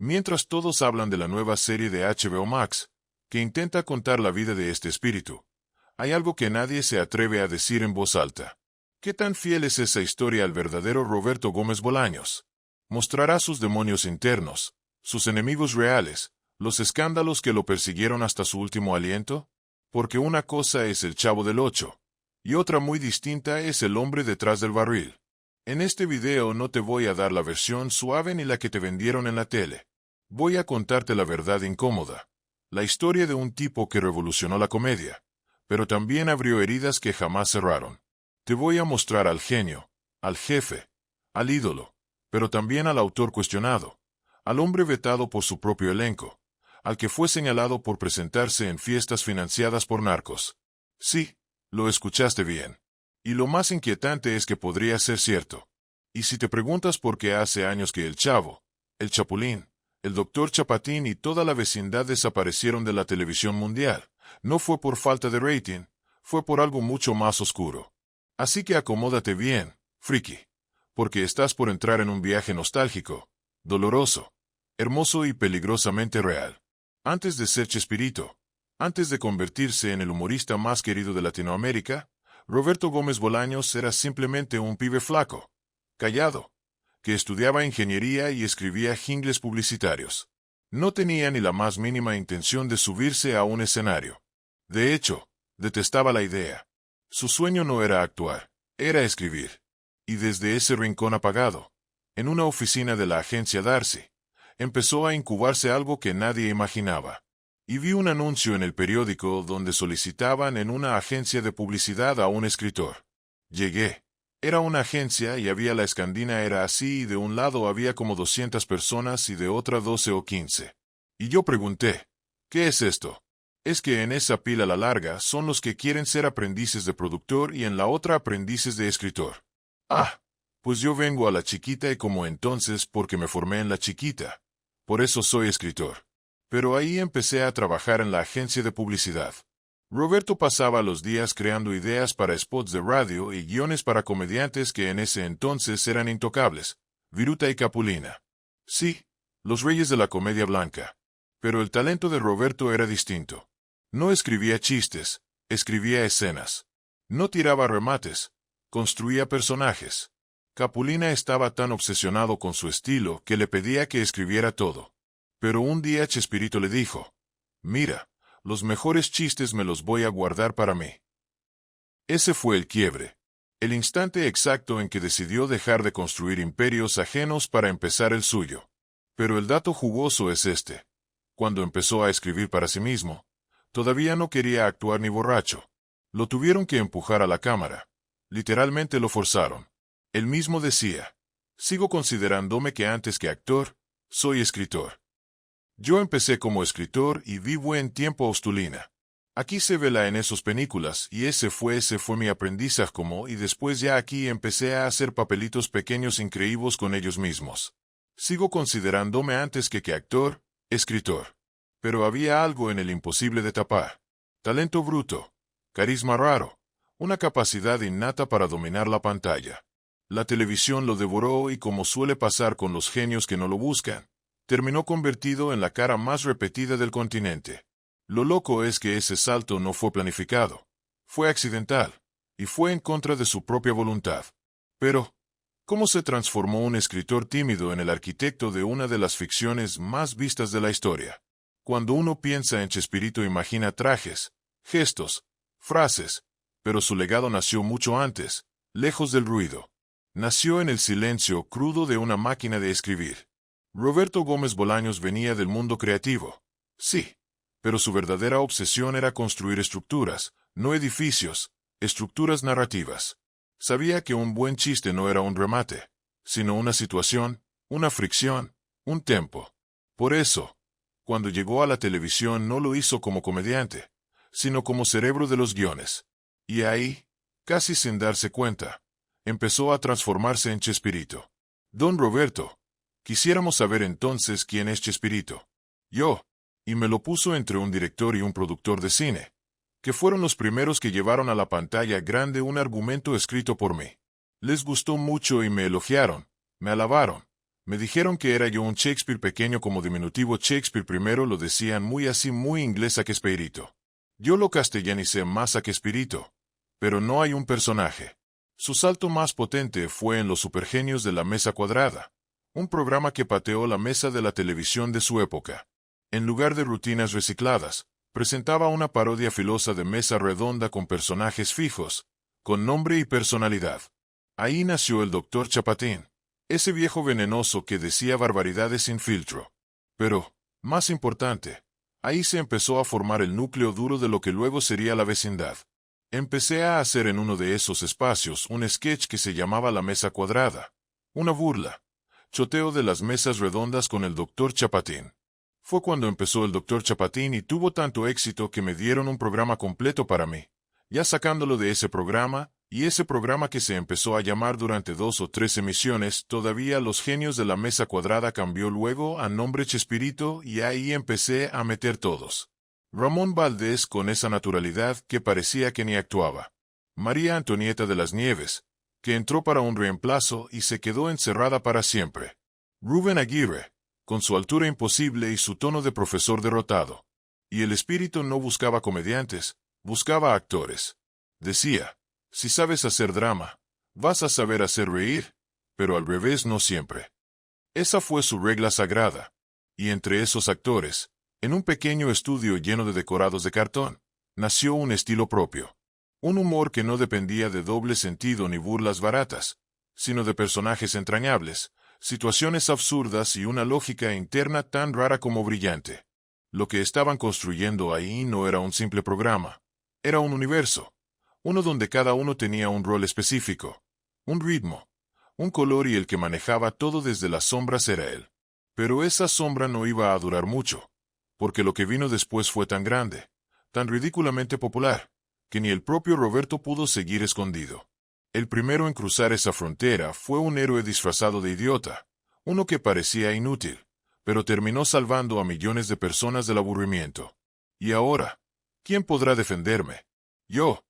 Mientras todos hablan de la nueva serie de HBO Max, que intenta contar la vida de este espíritu, hay algo que nadie se atreve a decir en voz alta. ¿Qué tan fiel es esa historia al verdadero Roberto Gómez Bolaños? ¿Mostrará sus demonios internos, sus enemigos reales, los escándalos que lo persiguieron hasta su último aliento? Porque una cosa es el Chavo del Ocho, y otra muy distinta es el hombre detrás del barril. En este video no te voy a dar la versión suave ni la que te vendieron en la tele. Voy a contarte la verdad incómoda, la historia de un tipo que revolucionó la comedia, pero también abrió heridas que jamás cerraron. Te voy a mostrar al genio, al jefe, al ídolo, pero también al autor cuestionado, al hombre vetado por su propio elenco, al que fue señalado por presentarse en fiestas financiadas por narcos. Sí, lo escuchaste bien. Y lo más inquietante es que podría ser cierto. Y si te preguntas por qué hace años que el Chavo, el Chapulín, el Dr. Chapatín y toda la vecindad desaparecieron de la televisión mundial, no fue por falta de rating, fue por algo mucho más oscuro. Así que acomódate bien, friki, porque estás por entrar en un viaje nostálgico, doloroso, hermoso y peligrosamente real. Antes de ser Chespirito, antes de convertirse en el humorista más querido de Latinoamérica, Roberto Gómez Bolaños era simplemente un pibe flaco, callado, que estudiaba ingeniería y escribía jingles publicitarios. No tenía ni la más mínima intención de subirse a un escenario. De hecho, detestaba la idea. Su sueño no era actuar, era escribir. Y desde ese rincón apagado, en una oficina de la agencia Darcy, empezó a incubarse algo que nadie imaginaba. Y vi un anuncio en el periódico donde solicitaban en una agencia de publicidad a un escritor. Llegué. Era una agencia y había la escandina era así y de un lado había como 200 personas y de otra 12 o 15. Y yo pregunté, ¿qué es esto? Es que en esa pila a la larga son los que quieren ser aprendices de productor y en la otra aprendices de escritor. Ah, pues yo vengo a la chiquita y como entonces porque me formé en la chiquita. Por eso soy escritor. Pero ahí empecé a trabajar en la agencia de publicidad. Roberto pasaba los días creando ideas para spots de radio y guiones para comediantes que en ese entonces eran intocables, Viruta y Capulina. Sí, los reyes de la comedia blanca. Pero el talento de Roberto era distinto. No escribía chistes, escribía escenas. No tiraba remates, construía personajes. Capulina estaba tan obsesionado con su estilo que le pedía que escribiera todo. Pero un día Chespirito le dijo, «Mira, los mejores chistes me los voy a guardar para mí». Ese fue el quiebre, el instante exacto en que decidió dejar de construir imperios ajenos para empezar el suyo. Pero el dato jugoso es este. Cuando empezó a escribir para sí mismo, todavía no quería actuar ni borracho. Lo tuvieron que empujar a la cámara. Literalmente lo forzaron. Él mismo decía, «Sigo considerándome que antes que actor, soy escritor». Yo empecé como escritor y vi buen tiempo Ostulina. Aquí se vela en esos películas y ese fue mi aprendizaje como y después ya aquí empecé a hacer papelitos pequeños increíbles con ellos mismos. Sigo considerándome antes que actor, escritor. Pero había algo en el imposible de tapar. Talento bruto, carisma raro, una capacidad innata para dominar la pantalla. La televisión lo devoró y como suele pasar con los genios que no lo buscan, terminó convertido en la cara más repetida del continente. Lo loco es que ese salto no fue planificado, fue accidental, y fue en contra de su propia voluntad. Pero, ¿cómo se transformó un escritor tímido en el arquitecto de una de las ficciones más vistas de la historia? Cuando uno piensa en Chespirito imagina trajes, gestos, frases, pero su legado nació mucho antes, lejos del ruido. Nació en el silencio crudo de una máquina de escribir. Roberto Gómez Bolaños venía del mundo creativo. Sí, pero su verdadera obsesión era construir estructuras, no edificios, estructuras narrativas. Sabía que un buen chiste no era un remate, sino una situación, una fricción, un tempo. Por eso, cuando llegó a la televisión no lo hizo como comediante, sino como cerebro de los guiones. Y ahí, casi sin darse cuenta, empezó a transformarse en Chespirito. Don Roberto, quisiéramos saber entonces quién es Chespirito. Yo, y me lo puso entre un director y un productor de cine, que fueron los primeros que llevaron a la pantalla grande un argumento escrito por mí. Les gustó mucho y me elogiaron, me alabaron, Me dijeron que era yo un Shakespeare pequeño como diminutivo Shakespeare primero lo decían muy así muy inglesa que Espirito. Yo lo castellanicé más a que Espirito. Pero no hay un personaje. Su salto más potente fue en Los Supergenios de la Mesa Cuadrada, un programa que pateó la mesa de la televisión de su época. En lugar de rutinas recicladas, presentaba una parodia filosa de mesa redonda con personajes fijos, con nombre y personalidad. Ahí nació el Dr. Chapatín, ese viejo venenoso que decía barbaridades sin filtro. Pero, más importante, ahí se empezó a formar el núcleo duro de lo que luego sería la vecindad. Empecé a hacer en uno de esos espacios un sketch que se llamaba La Mesa Cuadrada, una burla, choteo de las mesas redondas con el Dr. Chapatín. Fue cuando empezó el Dr. Chapatín y tuvo tanto éxito que me dieron un programa completo para mí, ya sacándolo de ese programa, y ese programa que se empezó a llamar durante 2 o 3 emisiones, todavía Los Genios de la Mesa Cuadrada cambió luego a nombre Chespirito y ahí empecé a meter todos. Ramón Valdés con esa naturalidad que parecía que ni actuaba. María Antonieta de las Nieves, que entró para un reemplazo y se quedó encerrada para siempre. Rubén Aguirre, con su altura imposible y su tono de profesor derrotado. Y el Espíritu no buscaba comediantes, buscaba actores. Decía, si sabes hacer drama, vas a saber hacer reír, pero al revés no siempre. Esa fue su regla sagrada. Y entre esos actores, en un pequeño estudio lleno de decorados de cartón, nació un estilo propio. Un humor que no dependía de doble sentido ni burlas baratas, sino de personajes entrañables, situaciones absurdas y una lógica interna tan rara como brillante. Lo que estaban construyendo ahí no era un simple programa, era un universo, uno donde cada uno tenía un rol específico, un ritmo, un color y el que manejaba todo desde las sombras era él. Pero esa sombra no iba a durar mucho, porque lo que vino después fue tan grande, tan ridículamente popular, que ni el propio Roberto pudo seguir escondido. El primero en cruzar esa frontera fue un héroe disfrazado de idiota, uno que parecía inútil, pero terminó salvando a millones de personas del aburrimiento. Y ahora, ¿quién podrá defenderme? Yo.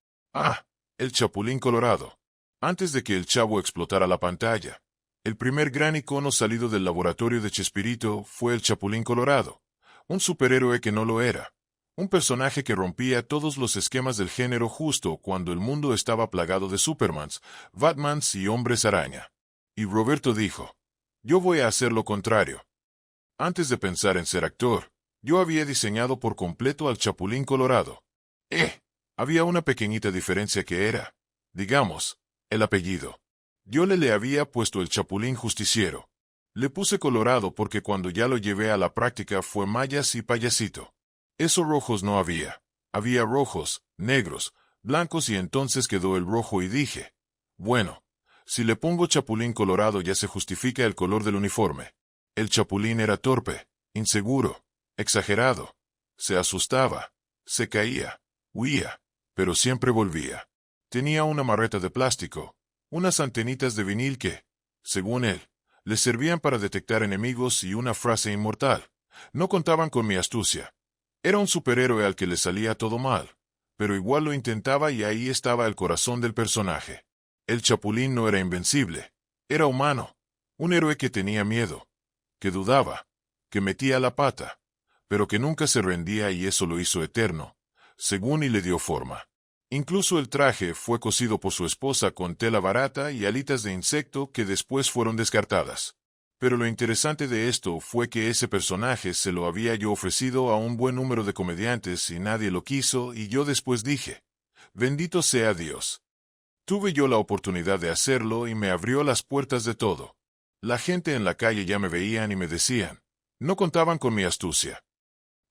El Chapulín Colorado. Antes de que el Chavo explotara la pantalla, el primer gran icono salido del laboratorio de Chespirito fue el Chapulín Colorado, un superhéroe que no lo era. Un personaje que rompía todos los esquemas del género justo cuando el mundo estaba plagado de Supermans, Batmans y hombres araña. Y Roberto dijo, yo voy a hacer lo contrario. Antes de pensar en ser actor, yo había diseñado por completo al Chapulín Colorado. Había una pequeñita diferencia que era, digamos, el apellido. Yo le había puesto el Chapulín Justiciero. Le puse Colorado porque cuando ya lo llevé a la práctica fue Mayas y Payasito. Esos rojos no había. Había rojos, negros, blancos y entonces quedó el rojo y dije, bueno, si le pongo Chapulín Colorado ya se justifica el color del uniforme. El Chapulín era torpe, inseguro, exagerado. Se asustaba, se caía, huía, pero siempre volvía. Tenía una marreta de plástico, unas antenitas de vinil que, según él, le servían para detectar enemigos y una frase inmortal. No contaban con mi astucia. Era un superhéroe al que le salía todo mal, pero igual lo intentaba y ahí estaba el corazón del personaje. El Chapulín no era invencible, era humano, un héroe que tenía miedo, que dudaba, que metía la pata, pero que nunca se rendía y eso lo hizo eterno, según y le dio forma. Incluso el traje fue cosido por su esposa con tela barata y alitas de insecto que después fueron descartadas. Pero lo interesante de esto fue que ese personaje se lo había yo ofrecido a un buen número de comediantes y nadie lo quiso y yo después dije, bendito sea Dios. Tuve yo la oportunidad de hacerlo y me abrió las puertas de todo. La gente en la calle ya me veían y me decían, no contaban con mi astucia.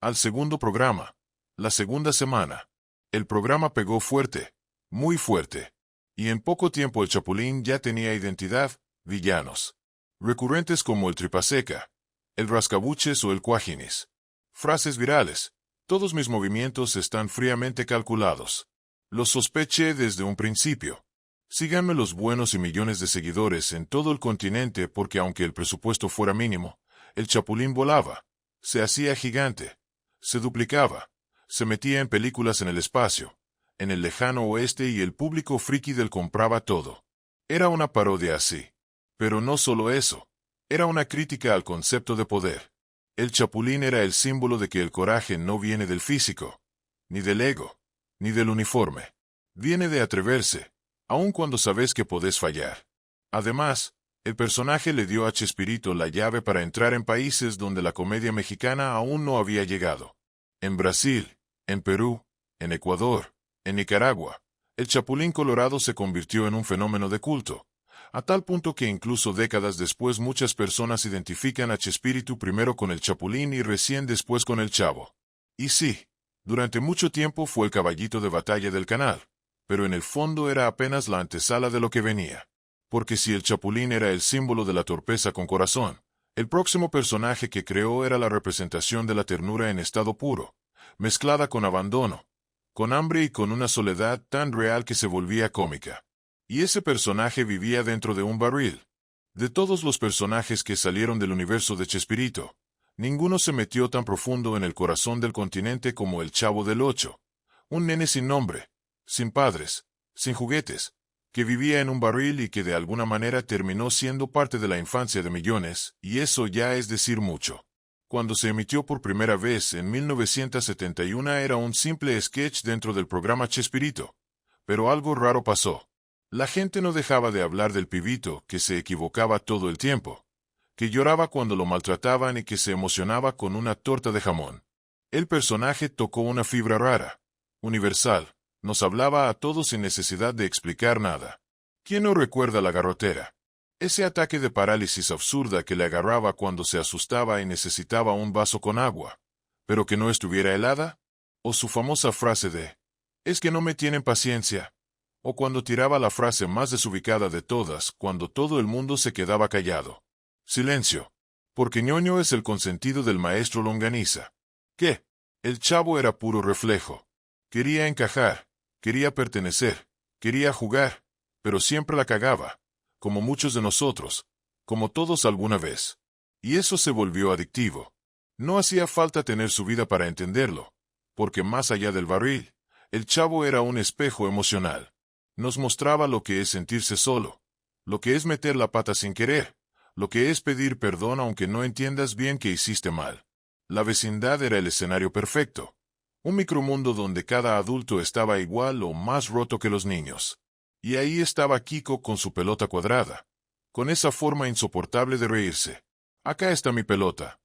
Al segundo programa, la segunda semana, el programa pegó fuerte, muy fuerte. Y en poco tiempo el Chapulín ya tenía identidad, villanos. Recurrentes como el Tripaseca, el Rascabuches o el Cuajinis. Frases virales. Todos mis movimientos están fríamente calculados. Los sospeché desde un principio. Síganme los buenos y millones de seguidores en todo el continente porque aunque el presupuesto fuera mínimo, el Chapulín volaba, se hacía gigante, se duplicaba, se metía en películas en el espacio, en el lejano oeste y el público friki del compraba todo. Era una parodia así. Pero no solo eso. Era una crítica al concepto de poder. El chapulín era el símbolo de que el coraje no viene del físico, ni del ego, ni del uniforme. Viene de atreverse, aun cuando sabes que podés fallar. Además, el personaje le dio a Chespirito la llave para entrar en países donde la comedia mexicana aún no había llegado. En Brasil, en Perú, en Ecuador, en Nicaragua, el Chapulín Colorado se convirtió en un fenómeno de culto, a tal punto que incluso décadas después muchas personas identifican a Chespirito primero con el Chapulín y recién después con el Chavo. Y sí, durante mucho tiempo fue el caballito de batalla del canal, pero en el fondo era apenas la antesala de lo que venía. Porque si el Chapulín era el símbolo de la torpeza con corazón, el próximo personaje que creó era la representación de la ternura en estado puro, mezclada con abandono, con hambre y con una soledad tan real que se volvía cómica. Y ese personaje vivía dentro de un barril. De todos los personajes que salieron del universo de Chespirito, ninguno se metió tan profundo en el corazón del continente como el Chavo del Ocho, un nene sin nombre, sin padres, sin juguetes, que vivía en un barril y que de alguna manera terminó siendo parte de la infancia de millones, y eso ya es decir mucho. Cuando se emitió por primera vez en 1971 era un simple sketch dentro del programa Chespirito, pero algo raro pasó. La gente no dejaba de hablar del pibito, que se equivocaba todo el tiempo, que lloraba cuando lo maltrataban y que se emocionaba con una torta de jamón. El personaje tocó una fibra rara, universal, nos hablaba a todos sin necesidad de explicar nada. ¿Quién no recuerda la garrotera? Ese ataque de parálisis absurda que le agarraba cuando se asustaba y necesitaba un vaso con agua, pero que no estuviera helada, o su famosa frase de, «Es que no me tienen paciencia», o cuando tiraba la frase más desubicada de todas, cuando todo el mundo se quedaba callado. Silencio. Porque ñoño es el consentido del maestro Longaniza. ¿Qué? El Chavo era puro reflejo. Quería encajar, quería pertenecer, quería jugar, pero siempre la cagaba, como muchos de nosotros, como todos alguna vez. Y eso se volvió adictivo. No hacía falta tener su vida para entenderlo, porque más allá del barril, el Chavo era un espejo emocional. Nos mostraba lo que es sentirse solo, lo que es meter la pata sin querer, lo que es pedir perdón aunque no entiendas bien que hiciste mal. La vecindad era el escenario perfecto, un micromundo donde cada adulto estaba igual o más roto que los niños. Y ahí estaba Kiko con su pelota cuadrada, con esa forma insoportable de reírse. Acá está mi pelota.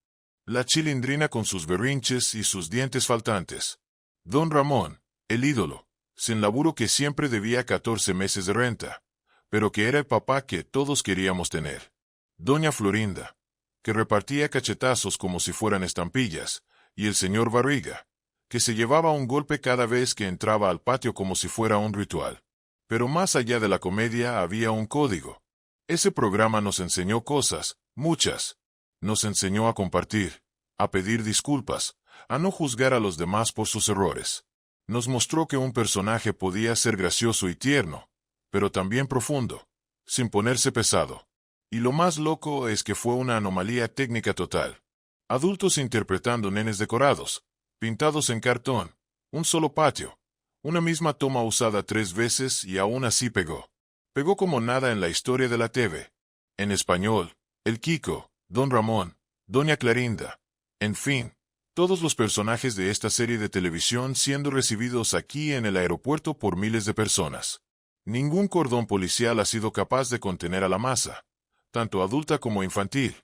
La Chilindrina con sus berrinches y sus dientes faltantes. Don Ramón, el ídolo, sin laburo que siempre debía 14 meses de renta, pero que era el papá que todos queríamos tener. Doña Florinda, que repartía cachetazos como si fueran estampillas, y el señor Barriga, que se llevaba un golpe cada vez que entraba al patio como si fuera un ritual. Pero más allá de la comedia había un código. Ese programa nos enseñó cosas, muchas. Nos enseñó a compartir, a pedir disculpas, a no juzgar a los demás por sus errores. Nos mostró que un personaje podía ser gracioso y tierno, pero también profundo, sin ponerse pesado. Y lo más loco es que fue una anomalía técnica total. Adultos interpretando nenes decorados, pintados en cartón, un solo patio, una misma toma usada 3 veces y aún así pegó. Pegó como nada en la historia de la TV. En español, el Kiko, Don Ramón, Doña Clarinda, en fin, todos los personajes de esta serie de televisión siendo recibidos aquí en el aeropuerto por miles de personas. Ningún cordón policial ha sido capaz de contener a la masa, tanto adulta como infantil,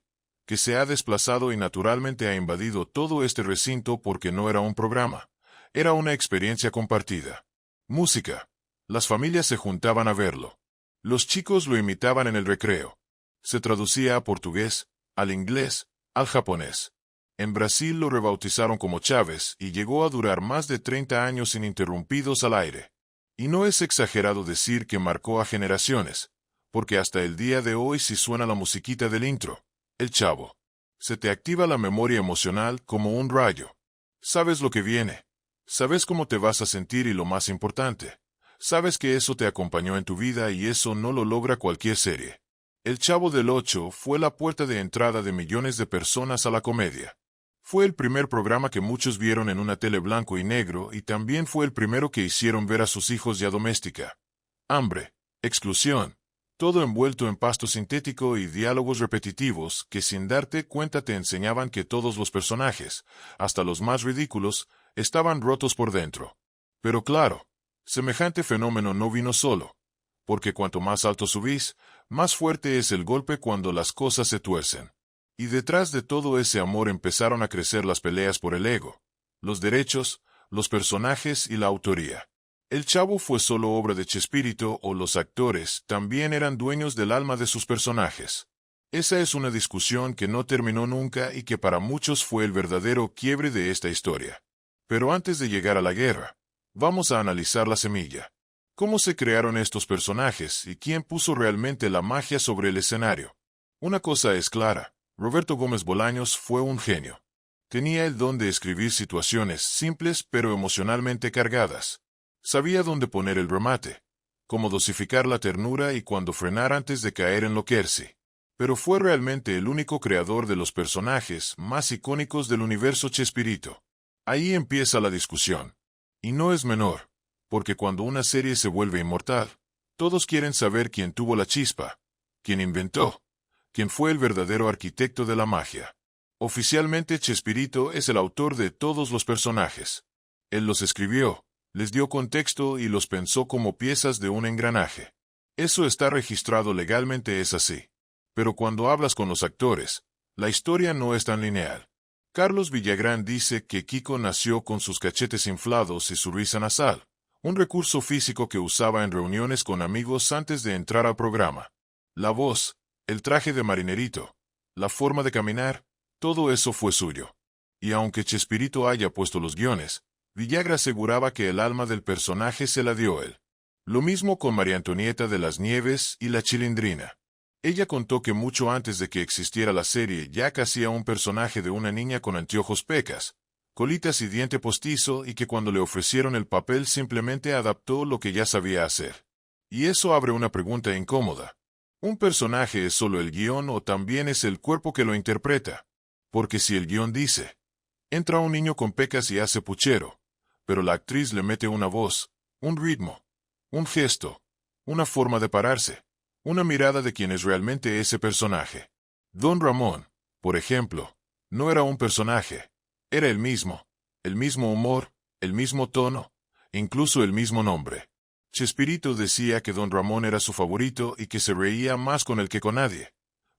que se ha desplazado y naturalmente ha invadido todo este recinto porque no era un programa, era una experiencia compartida. Música. Las familias se juntaban a verlo. Los chicos lo imitaban en el recreo. Se traducía a portugués, al inglés, al japonés. En Brasil lo rebautizaron como Chávez y llegó a durar más de 30 años ininterrumpidos al aire. Y no es exagerado decir que marcó a generaciones, porque hasta el día de hoy si suena la musiquita del intro, El Chavo, se te activa la memoria emocional como un rayo. Sabes lo que viene, sabes cómo te vas a sentir y lo más importante, sabes que eso te acompañó en tu vida y eso no lo logra cualquier serie. El Chavo del Ocho fue la puerta de entrada de millones de personas a la comedia. Fue el primer programa que muchos vieron en una tele blanco y negro y también fue el primero que hicieron ver a sus hijos ya doméstica. Hambre, exclusión, todo envuelto en pasto sintético y diálogos repetitivos que sin darte cuenta te enseñaban que todos los personajes, hasta los más ridículos, estaban rotos por dentro. Pero claro, semejante fenómeno no vino solo, porque cuanto más alto subís, más fuerte es el golpe cuando las cosas se tuercen. Y detrás de todo ese amor empezaron a crecer las peleas por el ego, los derechos, los personajes y la autoría. El Chavo fue solo obra de Chespirito o los actores también eran dueños del alma de sus personajes. Esa es una discusión que no terminó nunca y que para muchos fue el verdadero quiebre de esta historia. Pero antes de llegar a la guerra, vamos a analizar la semilla. ¿Cómo se crearon estos personajes y quién puso realmente la magia sobre el escenario? Una cosa es clara, Roberto Gómez Bolaños fue un genio. Tenía el don de escribir situaciones simples pero emocionalmente cargadas. Sabía dónde poner el remate, cómo dosificar la ternura y cuándo frenar antes de caer en lo cursi. Pero fue realmente el único creador de los personajes más icónicos del universo Chespirito. Ahí empieza la discusión. Y no es menor, porque cuando una serie se vuelve inmortal, todos quieren saber quién tuvo la chispa, quién inventó, quién fue el verdadero arquitecto de la magia. Oficialmente Chespirito es el autor de todos los personajes. Él los escribió, les dio contexto y los pensó como piezas de un engranaje. Eso está registrado legalmente, es así. Pero cuando hablas con los actores, la historia no es tan lineal. Carlos Villagrán dice que Kiko nació con sus cachetes inflados y su risa nasal, un recurso físico que usaba en reuniones con amigos antes de entrar al programa. La voz, el traje de marinerito, la forma de caminar, todo eso fue suyo. Y aunque Chespirito haya puesto los guiones, Villagra aseguraba que el alma del personaje se la dio él. Lo mismo con María Antonieta de las Nieves y la Chilindrina. Ella contó que mucho antes de que existiera la serie ya hacía un personaje de una niña con anteojos pecas, colitas y diente postizo y que cuando le ofrecieron el papel simplemente adaptó lo que ya sabía hacer. Y eso abre una pregunta incómoda. ¿Un personaje es solo el guión o también es el cuerpo que lo interpreta? Porque si el guión dice, entra un niño con pecas y hace puchero, pero la actriz le mete una voz, un ritmo, un gesto, una forma de pararse, una mirada de quién es realmente ese personaje. Don Ramón, por ejemplo, no era un personaje, era el mismo humor, el mismo tono, incluso el mismo nombre. Chespirito decía que Don Ramón era su favorito y que se reía más con él que con nadie,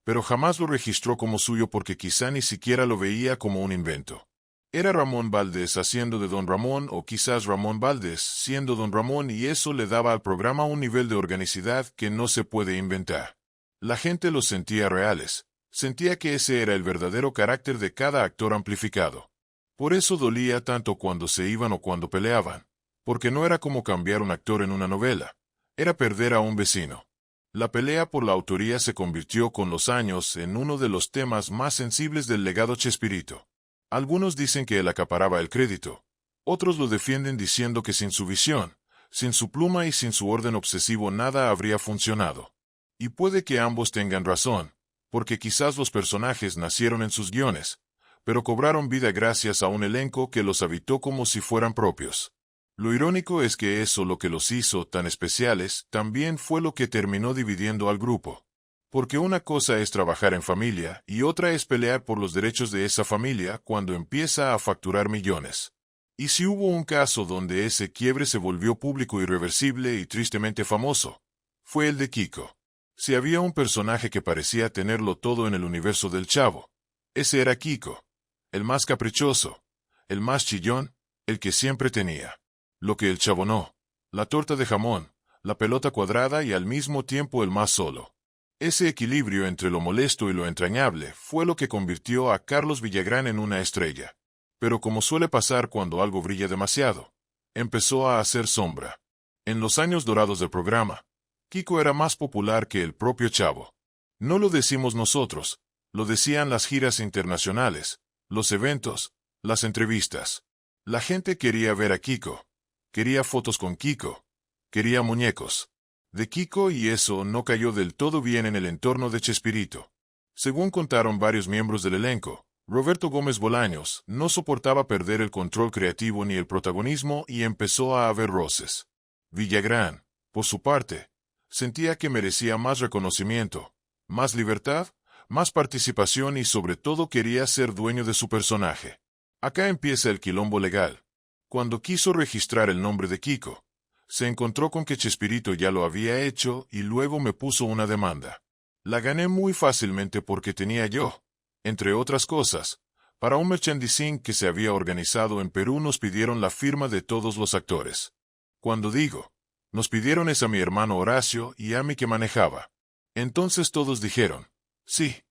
pero jamás lo registró como suyo porque quizá ni siquiera lo veía como un invento. Era Ramón Valdés haciendo de Don Ramón o quizás Ramón Valdés siendo Don Ramón y eso le daba al programa un nivel de organicidad que no se puede inventar. La gente los sentía reales, sentía que ese era el verdadero carácter de cada actor amplificado. Por eso dolía tanto cuando se iban o cuando peleaban, porque no era como cambiar un actor en una novela, era perder a un vecino. La pelea por la autoría se convirtió con los años en uno de los temas más sensibles del legado Chespirito. Algunos dicen que él acaparaba el crédito. Otros lo defienden diciendo que sin su visión, sin su pluma y sin su orden obsesivo nada habría funcionado. Y puede que ambos tengan razón, porque quizás los personajes nacieron en sus guiones, pero cobraron vida gracias a un elenco que los habitó como si fueran propios. Lo irónico es que eso lo que los hizo tan especiales también fue lo que terminó dividiendo al grupo. Porque una cosa es trabajar en familia y otra es pelear por los derechos de esa familia cuando empieza a facturar millones. Y si hubo un caso donde ese quiebre se volvió público irreversible y tristemente famoso, fue el de Kiko. Si había un personaje que parecía tenerlo todo en el universo del Chavo, ese era Kiko. El más caprichoso, el más chillón, el que siempre tenía. Lo que el Chavo no, la torta de jamón, la pelota cuadrada y al mismo tiempo el más solo. Ese equilibrio entre lo molesto y lo entrañable fue lo que convirtió a Carlos Villagrán en una estrella. Pero como suele pasar cuando algo brilla demasiado, empezó a hacer sombra. En los años dorados del programa, Kiko era más popular que el propio Chavo. No lo decimos nosotros, lo decían las giras internacionales, los eventos, las entrevistas. La gente quería ver a Kiko, quería fotos con Kiko, quería muñecos de Kiko y eso no cayó del todo bien en el entorno de Chespirito. Según contaron varios miembros del elenco, Roberto Gómez Bolaños no soportaba perder el control creativo ni el protagonismo y empezó a haber roces. Villagrán, por su parte, Sentía que merecía más reconocimiento, más libertad, más participación y sobre todo quería ser dueño de su personaje. Acá empieza el quilombo legal. Cuando quiso registrar el nombre de Kiko, se encontró con que Chespirito ya lo había hecho y luego me puso una demanda. La gané muy fácilmente porque tenía yo, entre otras cosas, para un merchandising que se había organizado en Perú nos pidieron la firma de todos los actores. Cuando digo, nos pidieron es a mi hermano Horacio y a mí que manejaba. Entonces todos dijeron, sí,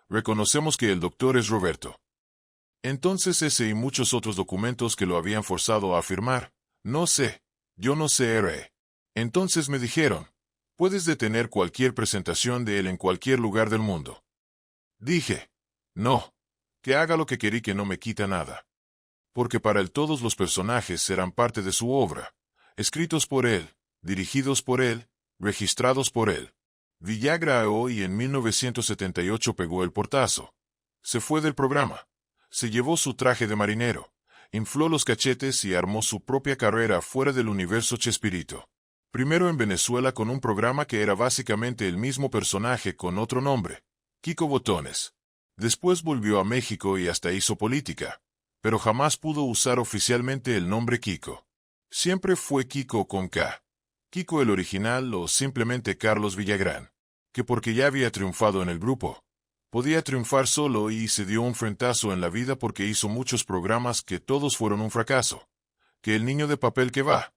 reconocemos que el doctor es Roberto. Entonces ese y muchos otros documentos que lo habían forzado a firmar, no sé, yo no sé Entonces me dijeron, puedes detener cualquier presentación de él en cualquier lugar del mundo. Dije, no, que haga lo que querí que no me quita nada. Porque para él todos los personajes serán parte de su obra, escritos por él, dirigidos por él, registrados por él. Villagra hoy en 1978 pegó el portazo. Se fue del programa. Se llevó su traje de marinero, infló los cachetes y armó su propia carrera fuera del universo Chespirito. Primero en Venezuela con un programa que era básicamente el mismo personaje con otro nombre, Kiko Botones. Después volvió a México y hasta hizo política, pero jamás pudo usar oficialmente el nombre Kiko. Siempre fue Kiko con K. Kiko el original o simplemente Carlos Villagrán, que porque ya había triunfado en el grupo, podía triunfar solo y se dio un frentazo en la vida porque hizo muchos programas que todos fueron un fracaso. Que el niño de papel que va.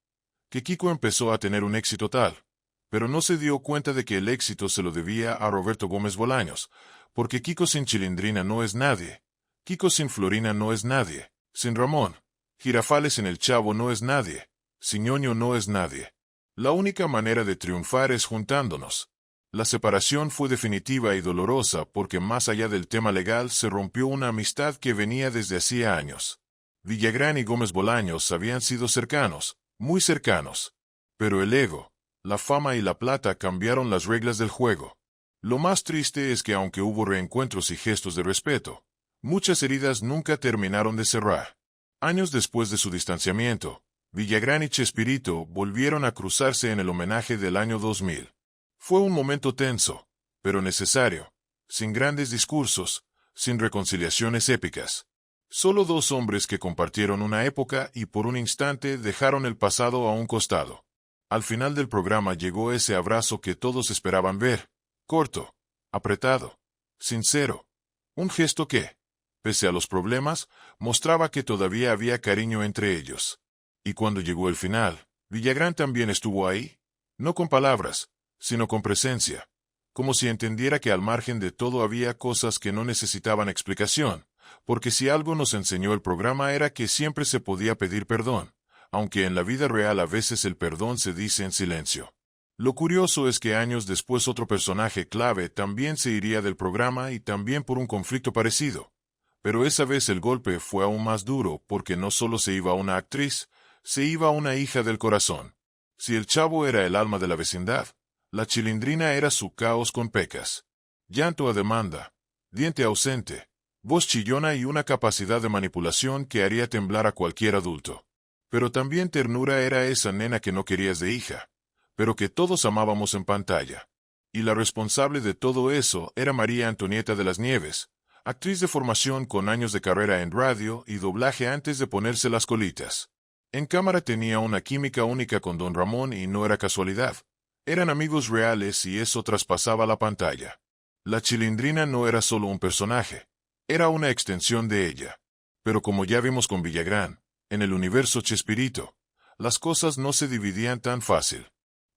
Que Kiko empezó a tener un éxito tal, pero no se dio cuenta de que el éxito se lo debía a Roberto Gómez Bolaños, porque Kiko sin Chilindrina no es nadie, Kiko sin Florina no es nadie, sin Ramón, Girafales en El Chavo no es nadie, sin Ñoño no es nadie. La única manera de triunfar es juntándonos. La separación fue definitiva y dolorosa porque más allá del tema legal se rompió una amistad que venía desde hacía años. Villagrán y Gómez Bolaños habían sido cercanos, muy cercanos. Pero el ego, la fama y la plata cambiaron las reglas del juego. Lo más triste es que aunque hubo reencuentros y gestos de respeto, muchas heridas nunca terminaron de cerrar. Años después de su distanciamiento, Villagrán y Chespirito volvieron a cruzarse en el homenaje del año 2000. Fue un momento tenso, pero necesario, sin grandes discursos, sin reconciliaciones épicas. Solo dos hombres que compartieron una época y por un instante dejaron el pasado a un costado. Al final del programa llegó ese abrazo que todos esperaban ver, corto, apretado, sincero. Un gesto que, pese a los problemas, mostraba que todavía había cariño entre ellos. Y cuando llegó el final, Villagrán también estuvo ahí, no con palabras, sino con presencia, como si entendiera que al margen de todo había cosas que no necesitaban explicación, porque si algo nos enseñó el programa era que siempre se podía pedir perdón, aunque en la vida real a veces el perdón se dice en silencio. Lo curioso es que años después otro personaje clave también se iría del programa y también por un conflicto parecido. Pero esa vez el golpe fue aún más duro porque no solo se iba una actriz, se iba una hija del corazón. Si el Chavo era el alma de la vecindad, la Chilindrina era su caos con pecas. Llanto a demanda, diente ausente, voz chillona y una capacidad de manipulación que haría temblar a cualquier adulto. Pero también ternura era esa nena que no querías de hija, pero que todos amábamos en pantalla. Y la responsable de todo eso era María Antonieta de las Nieves, actriz de formación con años de carrera en radio y doblaje antes de ponerse las colitas. En cámara tenía una química única con Don Ramón y no era casualidad. Eran amigos reales y eso traspasaba la pantalla. La Chilindrina no era solo un personaje, era una extensión de ella. Pero como ya vimos con Villagrán, en el universo Chespirito, las cosas no se dividían tan fácil.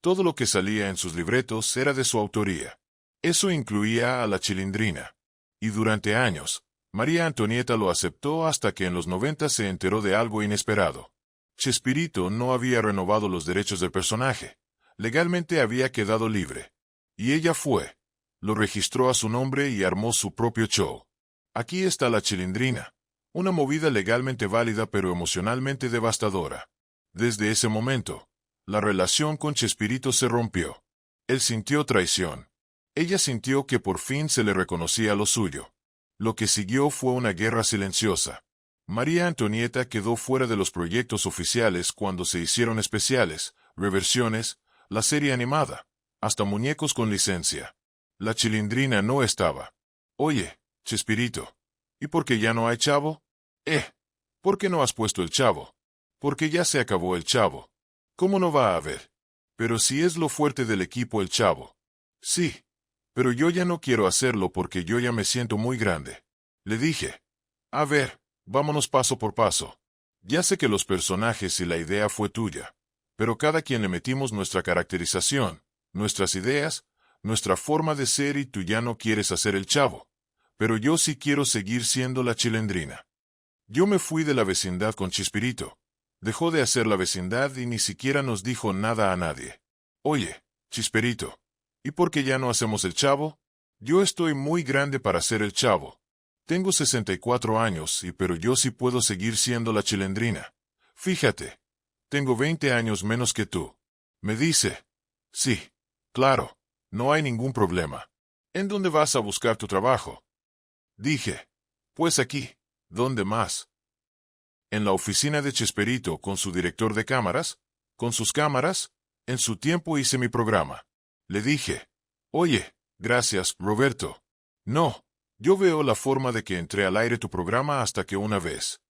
Todo lo que salía en sus libretos era de su autoría. Eso incluía a la Chilindrina. Y durante años, María Antonieta lo aceptó hasta que en los 90 se enteró de algo inesperado. Chespirito no había renovado los derechos del personaje. Legalmente había quedado libre. Y ella fue. Lo registró a su nombre y armó su propio show. Aquí está la Chilindrina. Una movida legalmente válida pero emocionalmente devastadora. Desde ese momento, la relación con Chespirito se rompió. Él sintió traición. Ella sintió que por fin se le reconocía lo suyo. Lo que siguió fue una guerra silenciosa. María Antonieta quedó fuera de los proyectos oficiales cuando se hicieron especiales, reversiones, la serie animada, Hasta muñecos con licencia. La Chilindrina no estaba. Oye, Chespirito, ¿y por qué ya no hay chavo? ¿Por qué no has puesto el chavo? Porque ya se acabó el chavo. ¿Cómo no va a haber? Pero si es lo fuerte del equipo el chavo. Sí. Pero yo ya no quiero hacerlo porque yo ya me siento muy grande. Le dije. A ver, vámonos paso por paso. Ya sé que los personajes y la idea fue tuya. Pero cada quien le metimos nuestra caracterización, nuestras ideas, nuestra forma de ser y tú ya no quieres hacer el chavo. Pero yo sí quiero seguir siendo la Chilindrina. Yo me fui de la vecindad con Chespirito. Dejó de hacer la vecindad y ni siquiera nos dijo nada a nadie. Oye, Chespirito, ¿y por qué ya no hacemos el chavo? Yo estoy muy grande para ser el chavo. Tengo 64 años pero yo sí puedo seguir siendo la Chilindrina. Fíjate, tengo 20 años menos que tú. Me dice. Sí, claro, no hay ningún problema. ¿En dónde vas a buscar tu trabajo? Dije. Pues aquí. ¿Dónde más? En la oficina de Chespirito con su director de cámaras, con sus cámaras. En su tiempo hice mi programa. Le dije. Oye, gracias, Roberto. No, yo veo la forma de que entre al aire tu programa hasta que una vez.